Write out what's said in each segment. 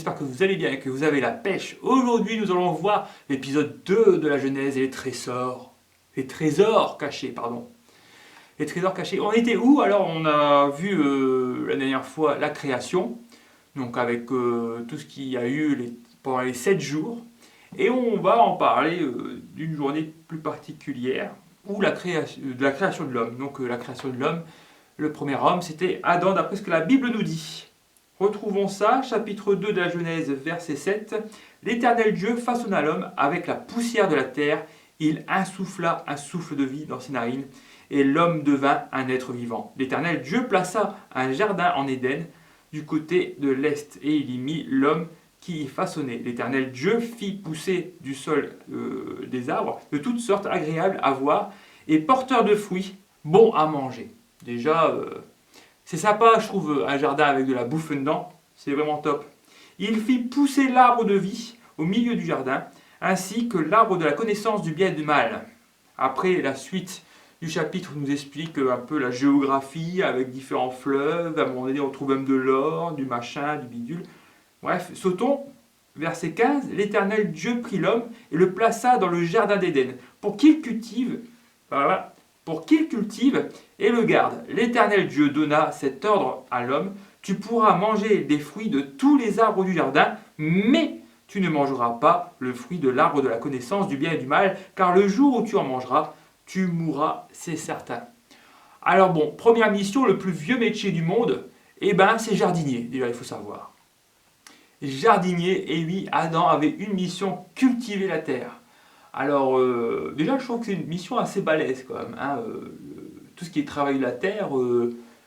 j'espère que vous allez bien et que vous avez la pêche. Aujourd'hui, nous allons voir l'épisode 2 de la Genèse et les trésors. Les trésors cachés, pardon. Les trésors cachés. On était où? Alors, on a vu la dernière fois la création, donc avec tout ce qu'il y a eu pendant les 7 jours. Et on va en parler d'une journée plus particulière, ou de la création de l'homme. Donc, la création de l'homme, le premier homme, c'était Adam, d'après ce que la Bible nous dit. Retrouvons ça, chapitre 2 de la Genèse, verset 7. L'Éternel Dieu façonna l'homme avec la poussière de la terre. Il insuffla un souffle de vie dans ses narines, et l'homme devint un être vivant. L'Éternel Dieu plaça un jardin en Éden, du côté de l'est, et il y mit l'homme qui y façonnait. L'Éternel Dieu fit pousser du sol des arbres de toutes sortes agréables à voir, et porteurs de fruits, bons à manger. Déjà, c'est sympa, je trouve, un jardin avec de la bouffe dedans. C'est vraiment top. Il fit pousser l'arbre de vie au milieu du jardin, ainsi que l'arbre de la connaissance du bien et du mal. Après, la suite du chapitre nous explique un peu la géographie avec différents fleuves. À un moment donné, on trouve même de l'or, du machin, du bidule. Bref, sautons. Verset 15. L'Éternel Dieu prit l'homme et le plaça dans le jardin d'Éden pour qu'il cultive. Voilà. Pour qu'il cultive et le garde. L'Éternel Dieu donna cet ordre à l'homme: tu pourras manger des fruits de tous les arbres du jardin, mais tu ne mangeras pas le fruit de l'arbre de la connaissance du bien et du mal, car le jour où tu en mangeras, tu mourras, c'est certain. Alors bon, première mission, le plus vieux métier du monde, c'est jardinier, déjà il faut savoir. Jardinier, et oui, Adam avait une mission: cultiver la terre. Alors, déjà, je trouve que c'est une mission assez balèze quand même. Tout ce qui est travail de la terre,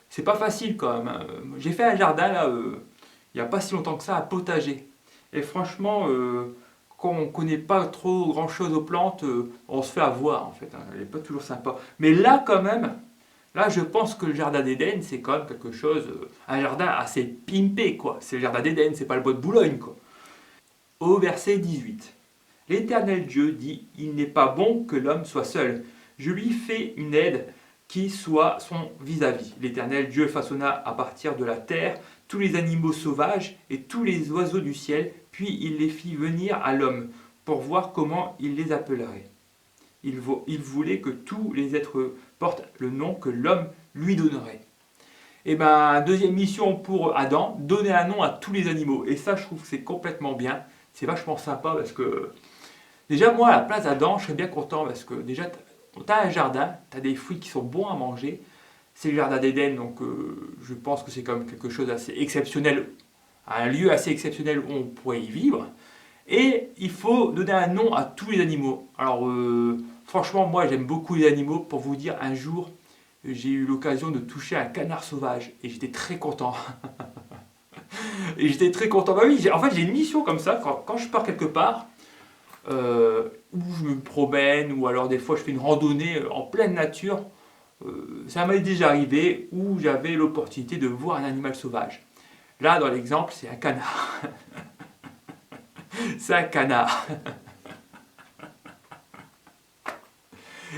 c'est pas facile quand même. J'ai fait un jardin là, il n'y a pas si longtemps que ça, un potager. Et franchement, quand on ne connaît pas trop grand chose aux plantes, on se fait avoir en fait. Elle n'est pas toujours sympa. Mais là, quand même, là, je pense que le jardin d'Éden, c'est quand même quelque chose, un jardin assez pimpé quoi. C'est le jardin d'Éden, c'est pas le bois de Boulogne quoi. Au verset 18. L'Éternel Dieu dit: il n'est pas bon que l'homme soit seul. Je lui fais une aide qui soit son vis-à-vis. L'Éternel Dieu façonna à partir de la terre tous les animaux sauvages et tous les oiseaux du ciel, puis il les fit venir à l'homme pour voir comment il les appellerait. Il voulait que tous les êtres portent le nom que l'homme lui donnerait. Deuxième mission pour Adam, donner un nom à tous les animaux. Et ça, je trouve que c'est complètement bien. C'est vachement sympa parce que déjà, moi, à la place d'Adam, je serais bien content parce que déjà, tu as un jardin, tu as des fruits qui sont bons à manger. C'est le jardin d'Éden, donc je pense que c'est quand même quelque chose d'assez exceptionnel, un lieu assez exceptionnel où on pourrait y vivre. Et il faut donner un nom à tous les animaux. Alors, franchement, moi, j'aime beaucoup les animaux. Pour vous dire, un jour, j'ai eu l'occasion de toucher un canard sauvage et j'étais très content. Et j'étais très content. Bah oui, en fait, j'ai une mission comme ça quand je pars quelque part. Où je me promène, ou alors des fois je fais une randonnée en pleine nature. Ça m'est déjà arrivé où j'avais l'opportunité de voir un animal sauvage. Là, dans l'exemple, c'est un canard. C'est un canard.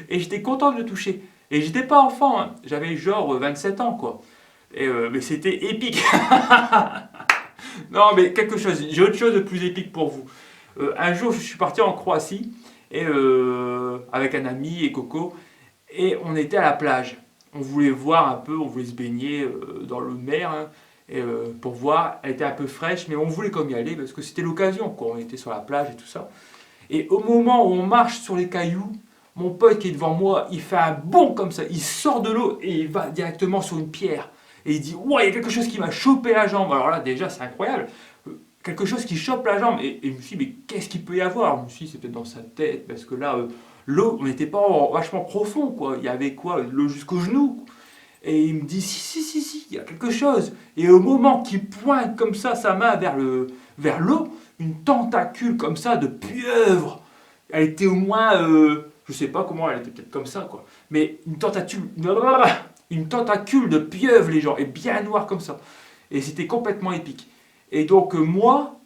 Et j'étais content de le toucher. Et j'étais pas enfant, hein. J'avais genre 27 ans, quoi. Mais c'était épique. Non, mais quelque chose. J'ai autre chose de plus épique pour vous. Un jour, je suis parti en Croatie avec un ami et Coco, et on était à la plage. On voulait voir un peu, on voulait se baigner dans l'eau de mer, hein, pour voir. Elle était un peu fraîche, mais on voulait comme y aller parce que c'était l'occasion, quoi. On était sur la plage et tout ça. Et au moment où on marche sur les cailloux, mon pote qui est devant moi, il fait un bond comme ça. Il sort de l'eau et il va directement sur une pierre. Et il dit: ouais, il y a quelque chose qui m'a chopé la jambe. Alors là, déjà, c'est incroyable. Quelque chose qui chope la jambe. Et je me suis dit: mais qu'est-ce qu'il peut y avoir? Je me suis dit: c'est peut-être dans sa tête, parce que là, l'eau, on n'était pas vachement profond, quoi. Il y avait quoi? De l'eau jusqu'au genou. Et il me dit: si, il y a quelque chose. Et au moment qu'il pointe comme ça sa main vers l'eau, une tentacule comme ça de pieuvre. Elle était au moins, je sais pas comment, elle était peut-être comme ça, quoi. Mais une tentacule de pieuvre, les gens, et bien noire comme ça. Et c'était complètement épique. Et donc moi,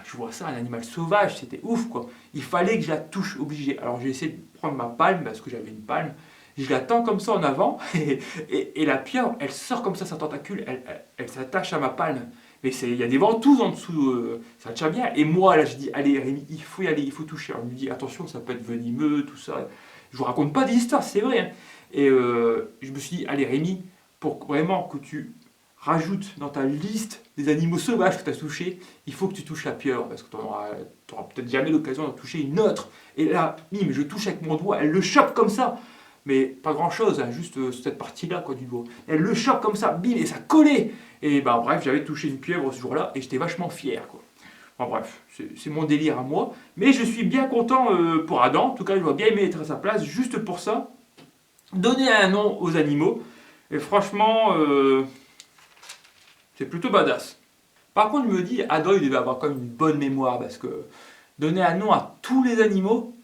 je vois ça, un animal sauvage, c'était ouf quoi. Il fallait que je la touche, obligé. Alors j'ai essayé de prendre ma palme, parce que j'avais une palme. Je la tends comme ça en avant, et la pieuvre, elle sort comme ça, sa tentacule, elle s'attache à ma palme. Mais il y a des ventouses en dessous, ça tient bien. Et moi, là, je dis, allez, Rémi, il faut y aller, il faut toucher. Alors, il me dit, attention, ça peut être venimeux, tout ça. Je vous raconte pas des histoires, c'est vrai. Hein. Et je me suis dit, allez, Rémi, pour vraiment que tu rajoutes dans ta liste des animaux sauvages que tu as touchés, il faut que tu touches la pieuvre, parce que tu n'auras peut-être jamais l'occasion d'en toucher une autre. Et là, bim, je touche avec mon doigt, elle le chope comme ça. Mais pas grand chose, hein, juste cette partie-là quoi, du doigt. Elle le chope comme ça, bim, et ça collait. Et bah bref, j'avais touché une pieuvre ce jour-là et j'étais vachement fier. Quoi. Enfin bref, c'est mon délire à moi. Mais je suis bien content pour Adam, en tout cas, je vois bien aimer être à sa place, juste pour ça. Donner un nom aux animaux. Et franchement, c'est plutôt badass. Par contre, je me dis, Adam, il devait avoir quand même une bonne mémoire, parce que donner un nom à tous les animaux,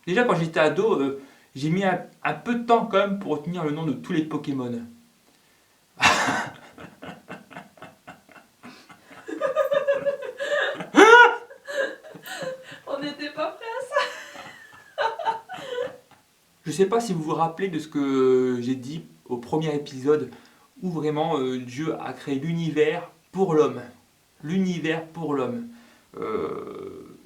déjà quand j'étais ado, j'ai mis un peu de temps quand même pour retenir le nom de tous les Pokémon. On n'était pas prêts à ça. Je sais pas si vous vous rappelez de ce que j'ai dit au premier épisode, où vraiment Dieu a créé l'univers pour l'homme. L'univers pour l'homme.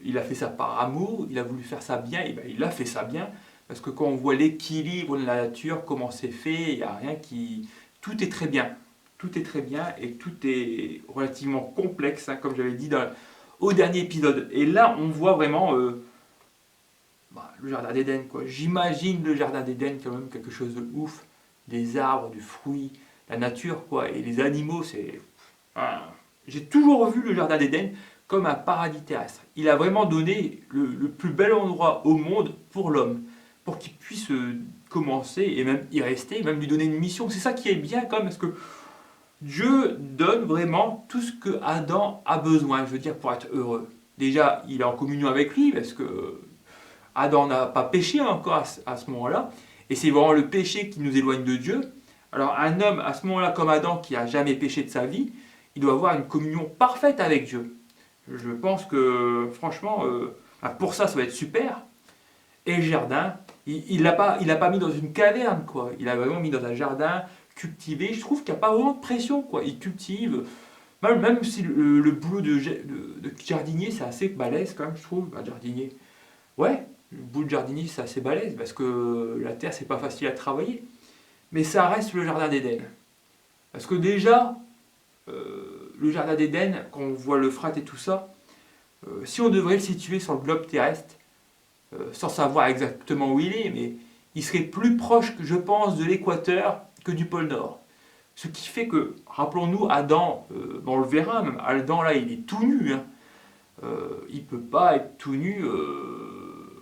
Il a fait ça par amour, il a voulu faire ça bien, et ben il a fait ça bien. Parce que quand on voit l'équilibre de la nature, comment c'est fait, il n'y a rien qui... Tout est très bien. Tout est très bien et tout est relativement complexe, hein, comme j'avais dit au dernier épisode. Et là, on voit vraiment le jardin d'Éden. J'imagine le jardin d'Éden quand même quelque chose de ouf. Des arbres, du fruit, la nature, quoi. Et les animaux, c'est... J'ai toujours vu le jardin d'Éden comme un paradis terrestre. Il a vraiment donné le plus bel endroit au monde pour l'homme, pour qu'il puisse commencer et même y rester, et même lui donner une mission. C'est ça qui est bien quand même, parce que Dieu donne vraiment tout ce que Adam a besoin, je veux dire, pour être heureux. Déjà, il est en communion avec lui, parce que Adam n'a pas péché encore à ce moment-là, et c'est vraiment le péché qui nous éloigne de Dieu. Alors un homme à ce moment-là comme Adam qui n'a jamais péché de sa vie, il doit avoir une communion parfaite avec Dieu. Je pense que franchement, pour ça va être super. Et le jardin, il l'a pas mis dans une caverne, quoi. Il l'a vraiment mis dans un jardin cultivé. Je trouve qu'il n'y a pas vraiment de pression, quoi. Il cultive. Même si le boulot de jardinier, c'est assez balèze, quand même, je trouve. Un jardinier. Ouais, le boulot de jardinier, c'est assez balèze, parce que la terre, c'est pas facile à travailler. Mais ça reste le jardin d'Éden. Parce que déjà, le jardin d'Éden, quand on voit l'Euphrate et tout ça, si on devrait le situer sur le globe terrestre, sans savoir exactement où il est, mais il serait plus proche, je pense, de l'équateur que du pôle Nord. Ce qui fait que, rappelons-nous, Adam, on le verra, même Adam là, il est tout nu. Hein. Il peut pas être tout nu.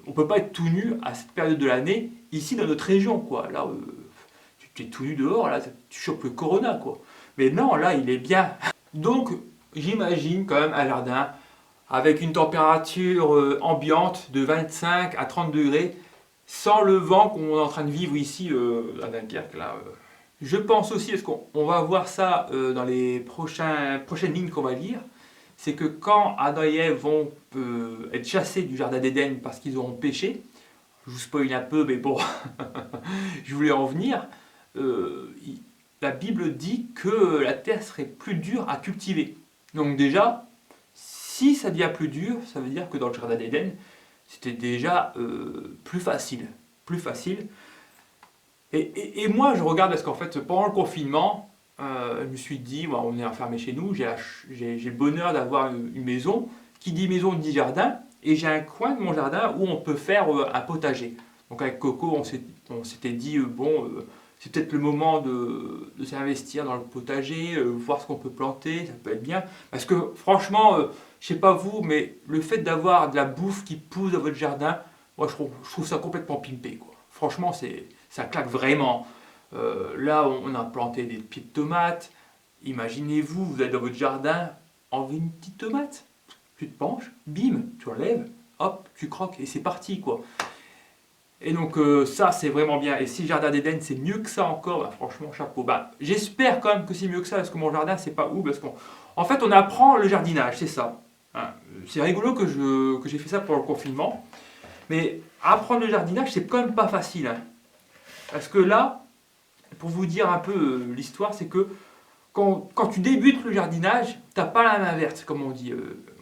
On peut pas être tout nu à cette période de l'année, ici dans notre région, quoi. Là, tu es tout nu dehors, là, tu chopes le corona, quoi. Mais non, là, il est bien. Donc, j'imagine quand même un jardin avec une température ambiante de 25 à 30 degrés, sans le vent qu'on est en train de vivre ici à Dunkerque. Là, Je pense aussi, parce qu'on va voir ça dans les prochaines lignes qu'on va lire, c'est que quand Adam et Ève vont être chassés du jardin d'Éden parce qu'ils auront péché, je vous spoil un peu, mais bon, je voulais en venir, la Bible dit que la terre serait plus dure à cultiver. Donc déjà, si ça devient plus dur, ça veut dire que dans le jardin d'Éden, c'était déjà plus facile. Plus facile. Et moi, je regarde parce qu'en fait, pendant le confinement, je me suis dit, bon, on est enfermé chez nous, j'ai le bonheur d'avoir une maison. Qui dit maison dit jardin. Et j'ai un coin de mon jardin où on peut faire un potager. Donc avec Coco, on s'était dit, c'est peut-être le moment de s'investir dans le potager, voir ce qu'on peut planter, ça peut être bien. Parce que franchement, je sais pas vous, mais le fait d'avoir de la bouffe qui pousse dans votre jardin, moi je trouve ça complètement pimpé, quoi. Franchement, ça claque vraiment. Là, on a planté des pieds de tomates. Imaginez-vous, vous êtes dans votre jardin, enlevez une petite tomate. Tu te penches, bim, tu enlèves, hop, tu croques et c'est parti, quoi. Et donc ça, c'est vraiment bien. Et si le jardin d'Éden, c'est mieux que ça encore, bah, franchement, chapeau. Bah, j'espère quand même que c'est mieux que ça, parce que mon jardin, c'est pas où, parce qu'en fait, on apprend le jardinage, c'est ça. Hein. C'est rigolo que j'ai fait ça pour le confinement. Mais apprendre le jardinage, c'est quand même pas facile. Hein. Parce que là, pour vous dire un peu l'histoire, c'est que quand tu débutes le jardinage, t'as pas la main verte, comme on dit.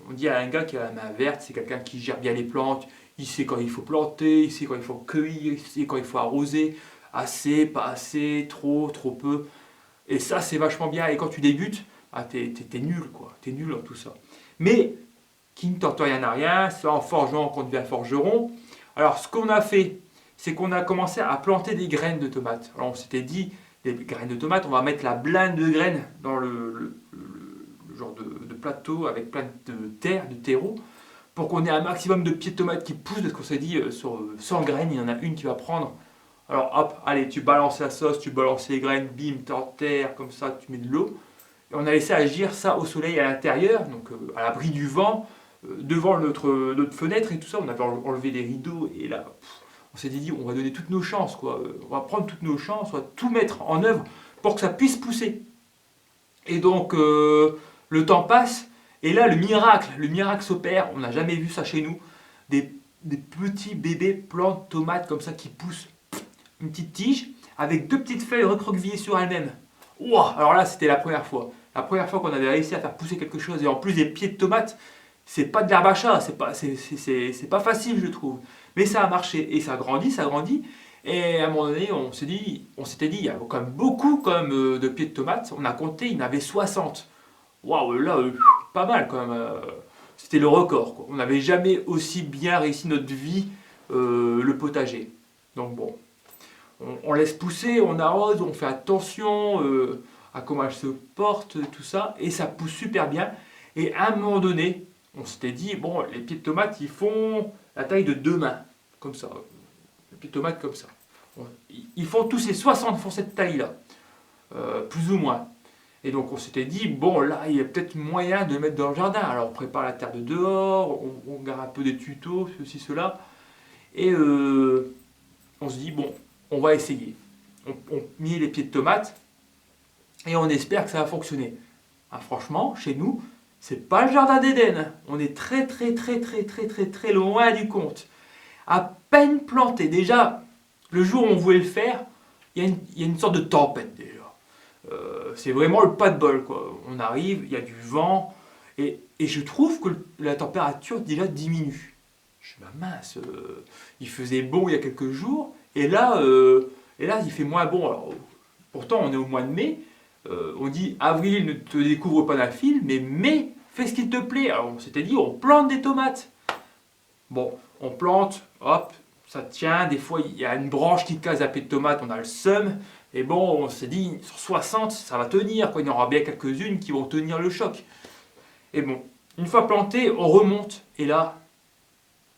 On dit à un gars qui a la main verte, c'est quelqu'un qui gère bien les plantes, il sait quand il faut planter, il sait quand il faut cueillir, il sait quand il faut arroser, assez, pas assez, trop, trop peu. Et ça, c'est vachement bien. Et quand tu débutes, ah, t'es nul, quoi. T'es nul dans tout ça. Mais, qui ne tente rien à rien, c'est en forgeant qu'on devient forgeron. Alors, ce qu'on a fait, c'est qu'on a commencé à planter des graines de tomates. Alors, on s'était dit, les graines de tomates, on va mettre la blinde de graines dans le genre de plateau avec plein de terre, de terreau, pour qu'on ait un maximum de pieds de tomates qui poussent, parce qu'on s'est dit, sur 100 graines, il y en a une qui va prendre. Alors hop, allez, tu balances la sauce, tu balances les graines, bim, terre, comme ça, tu mets de l'eau. Et on a laissé agir ça au soleil à l'intérieur, donc à l'abri du vent, devant notre fenêtre et tout ça. On avait enlevé les rideaux et là, on s'est dit, on va donner toutes nos chances, quoi. On va prendre toutes nos chances, on va tout mettre en œuvre pour que ça puisse pousser. Et donc, le temps passe, et là, le miracle s'opère. On n'a jamais vu ça chez nous. Des petits bébés plantes tomates comme ça qui poussent. Une petite tige avec deux petites feuilles recroquevillées sur elles-mêmes. Ouah, alors là, c'était la première fois. La première fois qu'on avait réussi à faire pousser quelque chose. Et en plus, des pieds de tomates, c'est pas de l'herbe à chat, c'est pas facile, je trouve. Mais ça a marché. Et ça grandit, ça grandit. Et à un moment donné, on s'était dit, il y a quand même beaucoup de pieds de tomates. On a compté, il y en avait 60. Waouh, là, pas mal quand même. C'était le record, quoi. On n'avait jamais aussi bien réussi notre vie, le potager. Donc bon, on laisse pousser, on arrose, on fait attention à comment elle se porte, tout ça, et ça pousse super bien. Et à un moment donné, on s'était dit, bon, les pieds de tomates, ils font la taille de 2 mains, comme ça. Les pieds de tomates comme ça. Ils font tous ces 60 font cette taille-là, plus ou moins. Et donc on s'était dit, bon là, il y a peut-être moyen de le mettre dans le jardin. Alors on prépare la terre de dehors, on regarde un peu des tutos, ceci, cela. Et on se dit, bon, on va essayer. On met les pieds de tomates et on espère que ça va fonctionner. Ah, franchement, chez nous, c'est pas le jardin d'Éden. On est très très très très très très très loin du compte. À peine planté. Déjà, le jour où on voulait le faire, il y a une sorte de tempête déjà. C'est vraiment le pas de bol, quoi. On arrive, il y a du vent, et je trouve que la température déjà diminue. Je me dis, bah mince, il faisait bon il y a quelques jours, et là, il fait moins bon. Alors, pourtant, on est au mois de mai, on dit avril ne te découvre pas d'un fil, mais mai, fais ce qu'il te plaît. Alors on s'était dit, on plante des tomates. Bon, on plante, hop, ça tient, des fois il y a une branche qui casse à pied de tomate, on a le seum, et bon, on s'est dit, sur 60, ça va tenir, quoi. Il y en aura bien quelques-unes qui vont tenir le choc. Et bon, une fois planté, on remonte, et là,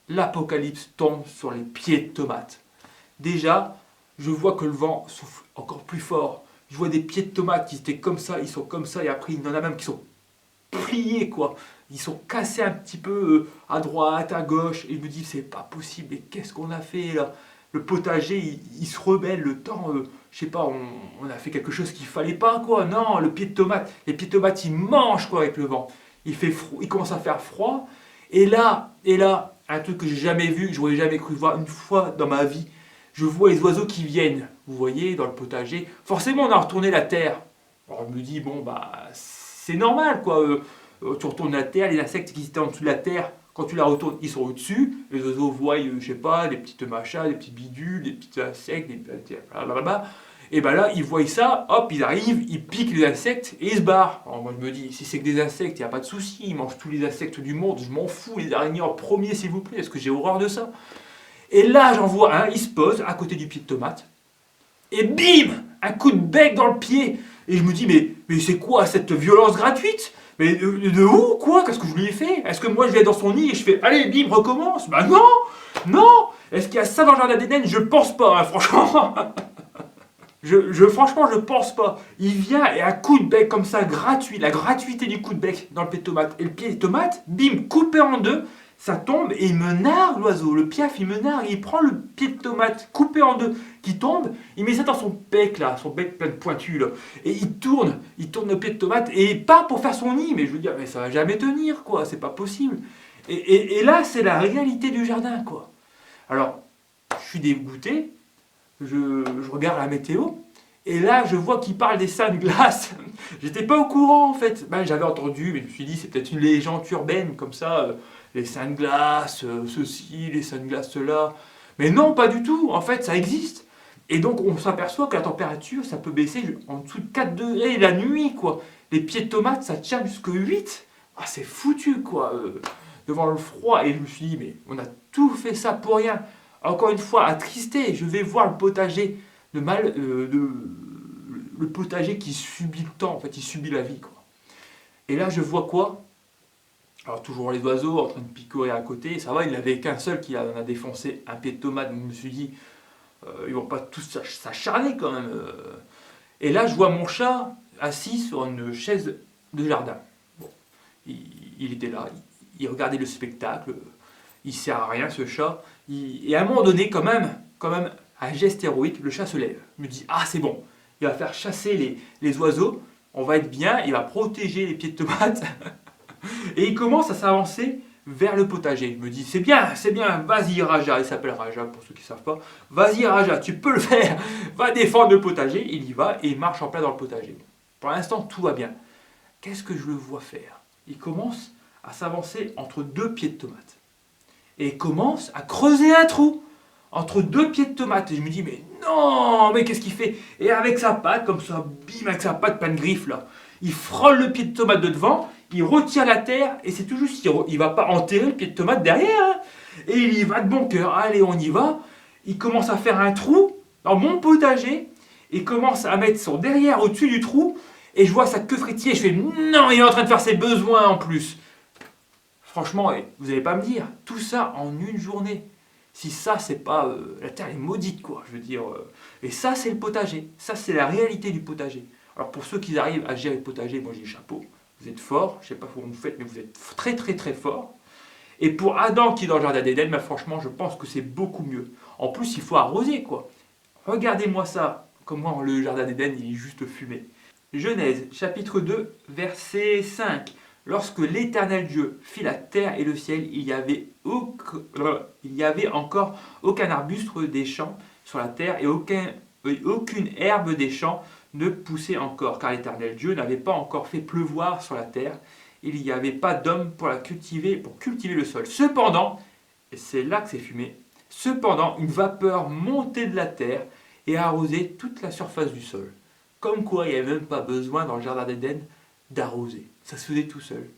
l'apocalypse tombe sur les pieds de tomates. Déjà, je vois que le vent souffle encore plus fort. Je vois des pieds de tomates qui étaient comme ça, ils sont comme ça, et après il y en a même qui sont pliés, quoi. Ils sont cassés un petit peu à droite, à gauche, et je me dis, c'est pas possible, et qu'est-ce qu'on a fait là? Le potager, il se rebelle, le temps, je sais pas, on a fait quelque chose qu'il fallait pas, quoi. Non, le pied de tomate, les pieds de tomate, ils mangent, quoi, avec le vent. Il fait froid, il commence à faire froid, et là, un truc que j'ai jamais vu, que j'aurais jamais cru voir une fois dans ma vie, je vois les oiseaux qui viennent, vous voyez, dans le potager. Forcément, on a retourné la terre. Alors je me dis, bon, bah, c'est normal, quoi. Tu retournes la terre, les insectes qui étaient en dessous de la terre, quand tu la retournes, ils sont au-dessus. Les oiseaux voient, je sais pas, des petites machins, des petits bidules, des petits insectes, blablabla. Et ben là, ils voient ça, hop, ils arrivent, ils piquent les insectes et ils se barrent. Alors moi je me dis, si c'est que des insectes, il n'y a pas de souci, ils mangent tous les insectes du monde, je m'en fous, les araignées en premier s'il vous plaît, parce que j'ai horreur de ça. Et là, j'en vois un, il se pose à côté du pied de tomate, et bim, un coup de bec dans le pied. Et je me dis, mais c'est quoi cette violence gratuite? Mais de où, quoi? Qu'est-ce que je lui ai fait? Est-ce que moi je vais dans son nid et je fais, allez, bim, recommence? Bah non, non. Est-ce qu'il y a ça dans le jardin d'Éden? Je pense pas, hein, franchement. Franchement, je pense pas. Il vient et un coup de bec comme ça, gratuit, la gratuité du coup de bec dans le pied de tomate. Et le pied de tomate, bim, coupé en deux, ça tombe et il me nargue l'oiseau. Le piaf, il me nargue, il prend le pied de tomate coupé en deux qui tombe, il met ça dans son bec là, son bec plein de pointus là. Et il tourne le pied de tomate et pas pour faire son nid, mais je veux dire, mais ça va jamais tenir quoi, c'est pas possible. Et là, c'est la réalité du jardin quoi. Alors, je suis dégoûté. Je regarde la météo, et là je vois qu'il parle des seins de glace. J'étais pas au courant en fait. Ben, j'avais entendu, mais je me suis dit c'est peut-être une légende urbaine comme ça, les seins de glace, ceci, les seins de glace cela. Mais non, pas du tout. En fait, ça existe. Et donc on s'aperçoit que la température, ça peut baisser en dessous de 4 degrés la nuit, quoi. Les pieds de tomates, ça tient jusqu'à 8. Ah, c'est foutu, quoi, devant le froid. Et je me suis dit, mais on a tout fait ça pour rien. Encore une fois, attristé, je vais voir le potager le potager qui subit le temps, en fait, il subit la vie, quoi. Et là, je vois quoi? Alors, toujours les oiseaux en train de picorer à côté. Ça va, il n'avait qu'un seul qui en a défoncé un pied de tomate. Donc, je me suis dit, ils vont pas tous s'acharner quand même. Et là, je vois mon chat assis sur une chaise de jardin. Bon, il était là, il regardait le spectacle. Il sert à rien ce chat. Et à un moment donné, quand même, un geste héroïque, le chat se lève. Il me dit, ah c'est bon, il va faire chasser les oiseaux, on va être bien, il va protéger les pieds de tomates. Et il commence à s'avancer vers le potager. Je me dis, c'est bien, vas-y Raja, il s'appelle Raja pour ceux qui ne savent pas. Vas-y Raja, tu peux le faire, va défendre le potager. Il y va et il marche en plein dans le potager. Pour l'instant, tout va bien. Qu'est-ce que je le vois faire? Il commence à s'avancer entre deux pieds de tomates. Et il commence à creuser un trou entre deux pieds de tomates. Et je me dis, mais non, mais qu'est-ce qu'il fait? Et avec sa patte, comme ça, bim, avec sa patte pleine de griffes, là, il frôle le pied de tomate de devant, il retire la terre, et c'est tout juste, il va pas enterrer le pied de tomate derrière, hein. Et il y va de bon cœur. Allez, on y va. Il commence à faire un trou dans mon potager, et commence à mettre son derrière au-dessus du trou, et je vois sa queue frétiller, et je fais, non, il est en train de faire ses besoins en plus. Franchement, vous n'allez pas me dire, tout ça en une journée. Si ça, c'est pas... la terre est maudite, quoi, je veux dire. Et ça, c'est le potager. Ça, c'est la réalité du potager. Alors, pour ceux qui arrivent à gérer le potager, moi, j'ai le chapeau. Vous êtes forts. Je sais pas comment vous faites, mais vous êtes très, très, très forts. Et pour Adam, qui est dans le jardin d'Éden, ben, franchement, je pense que c'est beaucoup mieux. En plus, il faut arroser, quoi. Regardez-moi ça. Comment le jardin d'Éden, il est juste fumé. Genèse, chapitre 2, verset 5. Lorsque l'Éternel Dieu fit la terre et le ciel, il y avait encore aucun arbuste des champs sur la terre et aucune herbe des champs ne poussait encore, car l'Éternel Dieu n'avait pas encore fait pleuvoir sur la terre. Il n'y avait pas d'homme pour cultiver le sol. Cependant, et c'est là que c'est fumé, cependant une vapeur montait de la terre et arrosait toute la surface du sol. Comme quoi, il n'y avait même pas besoin dans le jardin d'Éden d'arroser. Ça se faisait tout seul.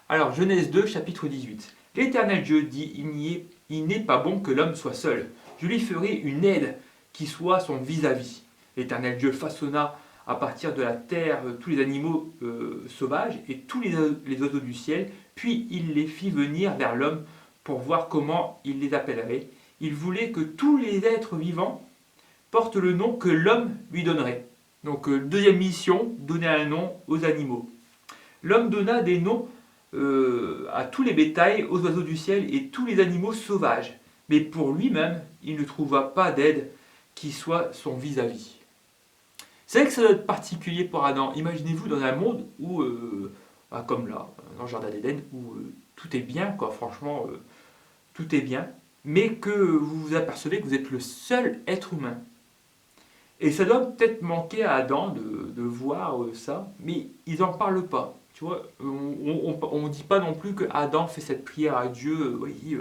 Alors, Genèse 2, chapitre 18. L'Éternel Dieu dit, il n'est pas bon que l'homme soit seul. Je lui ferai une aide qui soit son vis-à-vis. L'Éternel Dieu façonna à partir de la terre tous les animaux sauvages et tous les oiseaux du ciel, puis il les fit venir vers l'homme pour voir comment il les appellerait. Il voulait que tous les êtres vivants portent le nom que l'homme lui donnerait. Donc, deuxième mission, donner un nom aux animaux. L'homme donna des noms à tous les bétails, aux oiseaux du ciel et tous les animaux sauvages. Mais pour lui-même, il ne trouva pas d'aide qui soit son vis-à-vis. C'est vrai que ça doit être particulier pour Adam. Imaginez-vous dans un monde où, comme là, dans le jardin d'Éden, où tout est bien, quoi. Franchement, tout est bien, mais que vous vous apercevez que vous êtes le seul être humain. Et ça doit peut-être manquer à Adam de voir ça, mais ils n'en parlent pas. Tu vois, on ne dit pas non plus que Adam fait cette prière à Dieu, oui,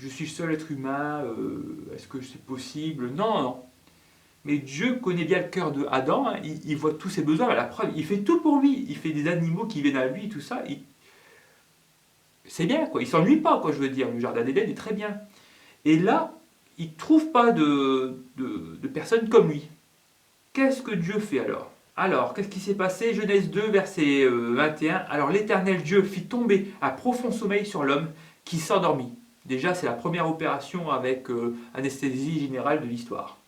je suis seul être humain, est-ce que c'est possible? Non, non. Mais Dieu connaît bien le cœur de Adam, hein, il voit tous ses besoins, à la preuve, il fait tout pour lui, il fait des animaux qui viennent à lui, tout ça. C'est bien, quoi. Il ne s'ennuie pas, quoi, je veux dire. Le jardin d'Éden est très bien. Et là, il ne trouve pas de personne comme lui. Qu'est-ce que Dieu fait alors? Alors, qu'est-ce qui s'est passé? Genèse 2, verset 21. Alors l'Éternel Dieu fit tomber un profond sommeil sur l'homme qui s'endormit. Déjà, c'est la première opération avec anesthésie générale de l'histoire.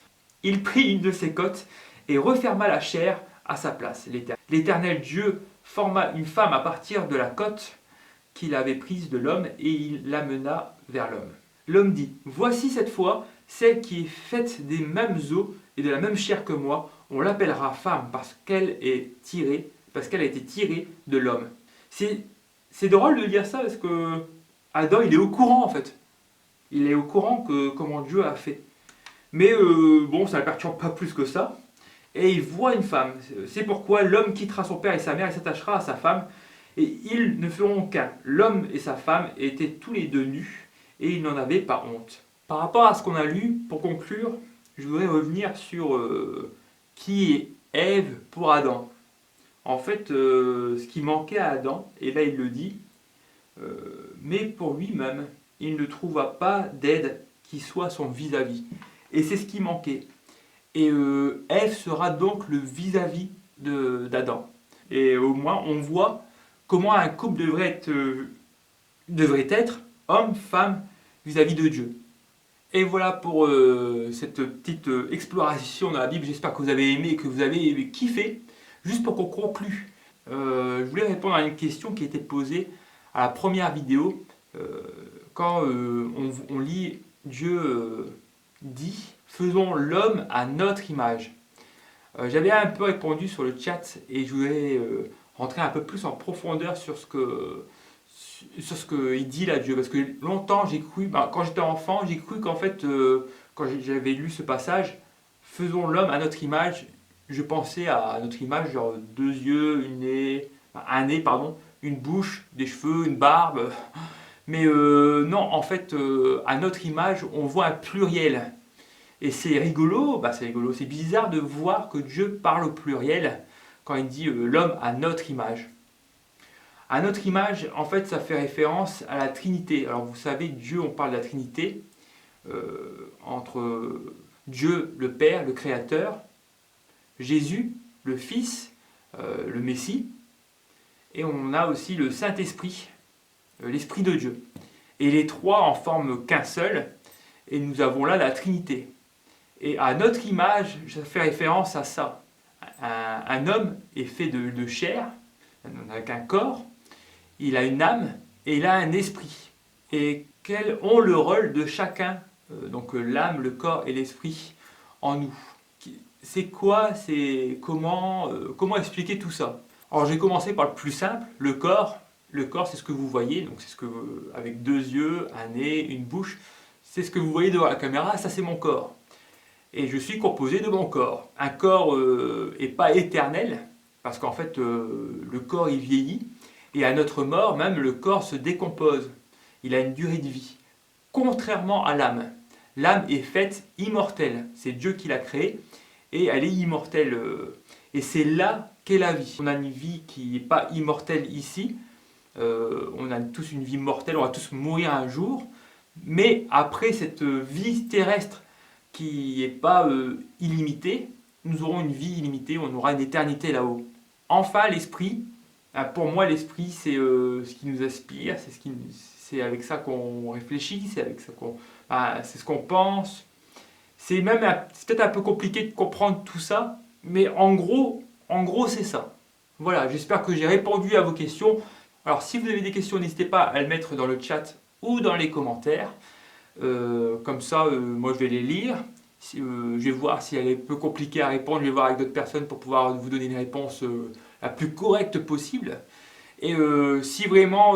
Il prit une de ses côtes et referma la chair à sa place. L'Éternel Dieu forma une femme à partir de la côte qu'il avait prise de l'homme et il l'amena vers l'homme. L'homme dit, voici cette fois celle qui est faite des mêmes os et de la même chair que moi, on l'appellera femme parce qu'elle a été tirée de l'homme. C'est drôle de dire ça parce que Adam il est au courant en fait. Il est au courant que comment Dieu a fait. Mais bon, ça ne le perturbe pas plus que ça. et il voit une femme. C'est pourquoi l'homme quittera son père et sa mère et s'attachera à sa femme, et ils ne feront qu'un. L'homme et sa femme étaient tous les deux nus, et ils n'en avaient pas honte. Par rapport à ce qu'on a lu, pour conclure, je voudrais revenir sur qui est Ève pour Adam. En fait, ce qui manquait à Adam, et là il le dit, mais pour lui-même, il ne trouva pas d'aide qui soit son vis-à-vis. Et c'est ce qui manquait. Et Ève sera donc le vis-à-vis d'Adam. Et au moins, on voit comment un couple devrait être homme, femme, vis-à-vis de Dieu. Et voilà pour cette petite exploration dans la Bible. J'espère que vous avez aimé et que vous avez kiffé. Juste pour qu'on conclue, je voulais répondre à une question qui a été posée à la première vidéo. Quand on lit Dieu dit « Faisons l'homme à notre image ». J'avais un peu répondu sur le chat et je voulais rentrer un peu plus en profondeur sur ce qu'il dit là Dieu. Parce que longtemps j'ai cru, quand j'étais enfant, j'ai cru qu'en fait, quand j'avais lu ce passage, « Faisons l'homme à notre image », je pensais à notre image, genre 2 yeux, un nez, pardon, une bouche, des cheveux, une barbe. Mais non, en fait, à notre image, on voit un pluriel. Et c'est rigolo, c'est bizarre de voir que Dieu parle au pluriel quand il dit l'homme à notre image. À notre image, en fait, ça fait référence à la Trinité. Alors vous savez, Dieu, on parle de la Trinité, entre Dieu, le Père, le Créateur, Jésus, le Fils, le Messie, et on a aussi le Saint-Esprit, l'Esprit de Dieu. Et les trois en forment qu'un seul, et nous avons là la Trinité. Et à notre image, ça fait référence à ça. Un homme est fait de chair, avec un corps, il a une âme, et il a un esprit. Et quel ont le rôle de chacun, donc l'âme, le corps et l'esprit, en nous? C'est quoi, comment expliquer tout ça? Alors j'ai commencé par le plus simple, le corps. Le corps, c'est ce que vous voyez, donc c'est avec 2 yeux, un nez, une bouche. C'est ce que vous voyez devant la caméra, ça c'est mon corps. Et je suis composé de mon corps. Un corps n'est pas éternel, parce qu'en fait le corps il vieillit, et à notre mort, même le corps se décompose. Il a une durée de vie. Contrairement à l'âme. L'âme est faite immortelle, c'est Dieu qui l'a créée, et elle est immortelle. Et c'est là qu'est la vie. On a une vie qui n'est pas immortelle ici, on a tous une vie mortelle, on va tous mourir un jour, mais après cette vie terrestre qui n'est pas illimitée, nous aurons une vie illimitée, on aura une éternité là-haut. Enfin, l'esprit, pour moi l'esprit c'est ce qui nous aspire, c'est avec ça qu'on réfléchit, c'est ce qu'on pense. C'est peut-être un peu compliqué de comprendre tout ça, mais en gros c'est ça. Voilà, j'espère que j'ai répondu à vos questions. Alors si vous avez des questions, n'hésitez pas à le mettre dans le chat ou dans les commentaires. Comme ça, moi je vais les lire. Je vais voir si elle est peu compliquée à répondre. Je vais voir avec d'autres personnes pour pouvoir vous donner une réponse la plus correcte possible. Et si vraiment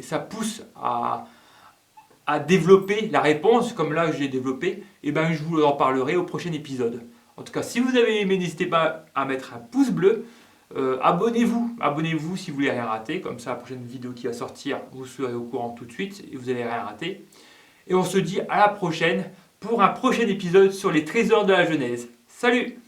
ça pousse à développer la réponse, comme là je l'ai développé, et ben je vous en parlerai au prochain épisode. En tout cas, si vous avez aimé, n'hésitez pas à mettre un pouce bleu. Abonnez-vous si vous voulez rien rater, comme ça la prochaine vidéo qui va sortir, vous serez au courant tout de suite et vous n'allez rien rater. Et on se dit à la prochaine pour un prochain épisode sur les trésors de la Genèse. Salut!